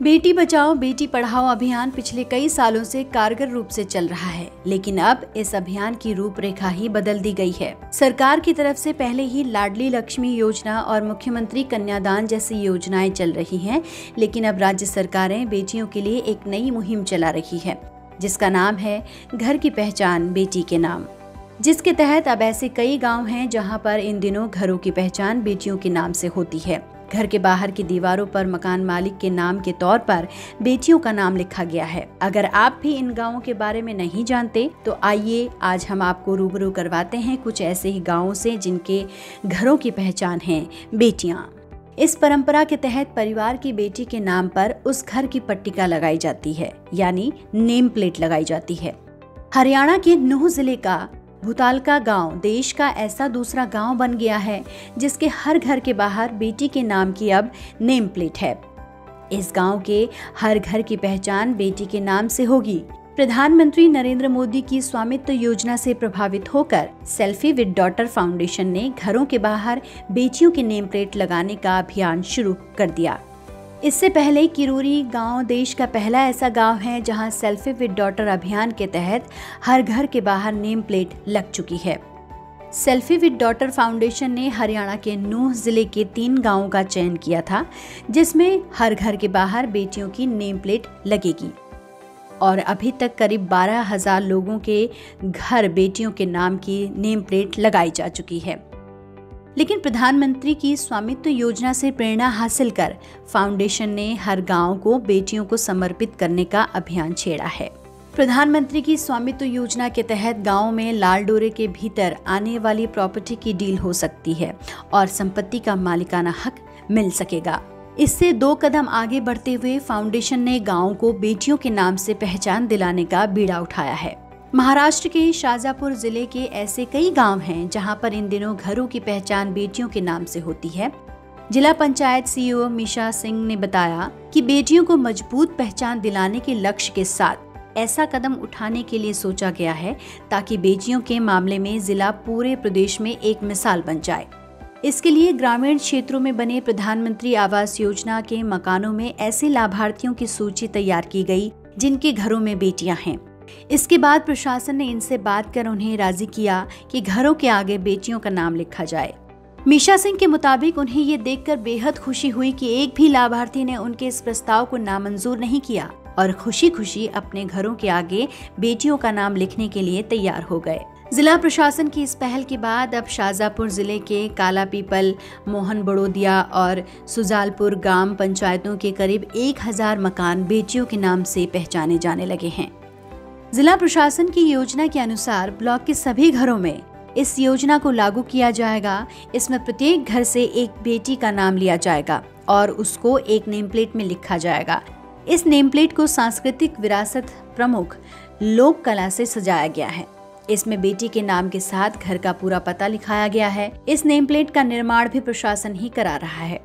बेटी बचाओ बेटी पढ़ाओ अभियान पिछले कई सालों से कारगर रूप से चल रहा है, लेकिन अब इस अभियान की रूपरेखा ही बदल दी गई है। सरकार की तरफ से पहले ही लाडली लक्ष्मी योजना और मुख्यमंत्री कन्यादान जैसी योजनाएं चल रही हैं, लेकिन अब राज्य सरकारें बेटियों के लिए एक नई मुहिम चला रही है, जिसका नाम है घर की पहचान बेटी के नाम, जिसके तहत अब ऐसे कई गाँव हैं जहाँ पर इन दिनों घरों की पहचान बेटियों के नाम से होती है। घर के बाहर की दीवारों पर मकान मालिक के नाम के तौर पर बेटियों का नाम लिखा गया है। अगर आप भी इन गांवों के बारे में नहीं जानते तो आइए आज हम आपको रूबरू करवाते हैं कुछ ऐसे ही गांवों से जिनके घरों की पहचान है बेटियां। इस परंपरा के तहत परिवार की बेटी के नाम पर उस घर की पट्टिका लगाई जाती है, यानी नेम प्लेट लगाई जाती है। हरियाणा के नूह जिले का भूतालका गांव देश का ऐसा दूसरा गांव बन गया है जिसके हर घर के बाहर बेटी के नाम की अब नेम प्लेट है। इस गांव के हर घर की पहचान बेटी के नाम से होगी। प्रधानमंत्री नरेंद्र मोदी की स्वामित्व योजना से प्रभावित होकर सेल्फी विद डॉटर फाउंडेशन ने घरों के बाहर बेटियों की नेम प्लेट लगाने का अभियान शुरू कर दिया। इससे पहले किरोरी गांव देश का पहला ऐसा गांव है जहां सेल्फी विद डॉटर अभियान के तहत हर घर के बाहर नेम प्लेट लग चुकी है। सेल्फी विद डॉटर फाउंडेशन ने हरियाणा के नूह जिले के 3 गांवों का चयन किया था, जिसमें हर घर के बाहर बेटियों की नेम प्लेट लगेगी और अभी तक करीब 12,000 लोगों के घर बेटियों के नाम की नेम प्लेट लगाई जा चुकी है। लेकिन प्रधानमंत्री की स्वामित्व योजना से प्रेरणा हासिल कर फाउंडेशन ने हर गांव को बेटियों को समर्पित करने का अभियान छेड़ा है। प्रधानमंत्री की स्वामित्व योजना के तहत गांव में लाल डोरे के भीतर आने वाली प्रॉपर्टी की डील हो सकती है और संपत्ति का मालिकाना हक मिल सकेगा। इससे 2 कदम आगे बढ़ते हुए फाउंडेशन ने गाँव को बेटियों के नाम से पहचान दिलाने का बीड़ा उठाया है। महाराष्ट्र के शाजापुर जिले के ऐसे कई गांव हैं जहां पर इन दिनों घरों की पहचान बेटियों के नाम से होती है। जिला पंचायत सीईओ मीशा सिंह ने बताया कि बेटियों को मजबूत पहचान दिलाने के लक्ष्य के साथ ऐसा कदम उठाने के लिए सोचा गया है ताकि बेटियों के मामले में जिला पूरे प्रदेश में एक मिसाल बन जाए। इसके लिए ग्रामीण क्षेत्रों में बने प्रधानमंत्री आवास योजना के मकानों में ऐसे लाभार्थियों की सूची तैयार की गई जिनके घरों में बेटियां हैं। इसके बाद प्रशासन ने इनसे बात कर उन्हें राजी किया कि घरों के आगे बेटियों का नाम लिखा जाए। मीशा सिंह के मुताबिक उन्हें ये देखकर बेहद खुशी हुई कि एक भी लाभार्थी ने उनके इस प्रस्ताव को नामंजूर नहीं किया और खुशी खुशी अपने घरों के आगे बेटियों का नाम लिखने के लिए तैयार हो गए। जिला प्रशासन की इस पहल के बाद अब शाजापुर जिले के काला पीपल, मोहन बड़ोदिया और सुजालपुर ग्राम पंचायतों के करीब 1000 मकान बेटियों के नाम से पहचाने जाने लगे हैं। जिला प्रशासन की योजना के अनुसार ब्लॉक के सभी घरों में इस योजना को लागू किया जाएगा। इसमें प्रत्येक घर से एक बेटी का नाम लिया जाएगा और उसको एक नेम प्लेट में लिखा जाएगा। इस नेम प्लेट को सांस्कृतिक विरासत प्रमुख लोक कला से सजाया गया है। इसमें बेटी के नाम के साथ घर का पूरा पता लिखाया गया है। इस नेम प्लेट का निर्माण भी प्रशासन ही करा रहा है।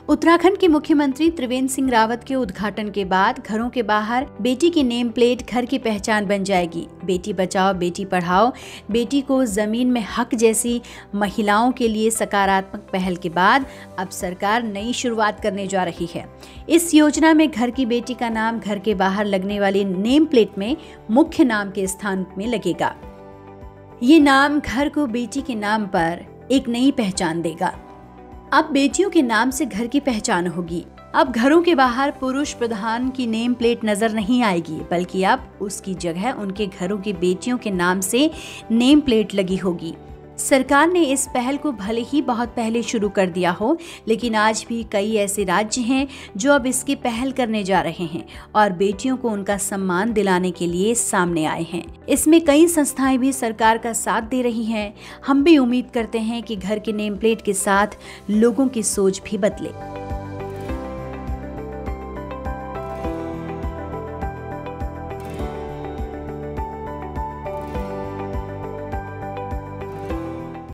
उत्तराखंड के मुख्यमंत्री त्रिवेंद्र सिंह रावत के उद्घाटन के बाद घरों के बाहर बेटी की नेम प्लेट घर की पहचान बन जाएगी। बेटी बचाओ बेटी पढ़ाओ बेटी को जमीन में हक जैसी महिलाओं के लिए सकारात्मक पहल के बाद अब सरकार नई शुरुआत करने जा रही है। इस योजना में घर की बेटी का नाम घर के बाहर लगने वाली नेम प्लेट में मुख्य नाम के स्थान में लगेगा। ये नाम घर को बेटी के नाम पर एक नई पहचान देगा। अब बेटियों के नाम से घर की पहचान होगी। अब घरों के बाहर पुरुष प्रधान की नेम प्लेट नजर नहीं आएगी, बल्कि अब उसकी जगह उनके घरों की बेटियों के नाम से नेम प्लेट लगी होगी। सरकार ने इस पहल को भले ही बहुत पहले शुरू कर दिया हो, लेकिन आज भी कई ऐसे राज्य हैं जो अब इसकी पहल करने जा रहे हैं और बेटियों को उनका सम्मान दिलाने के लिए सामने आए हैं। इसमें कई संस्थाएं भी सरकार का साथ दे रही हैं। हम भी उम्मीद करते हैं कि घर के नेम प्लेट के साथ लोगों की सोच भी बदले।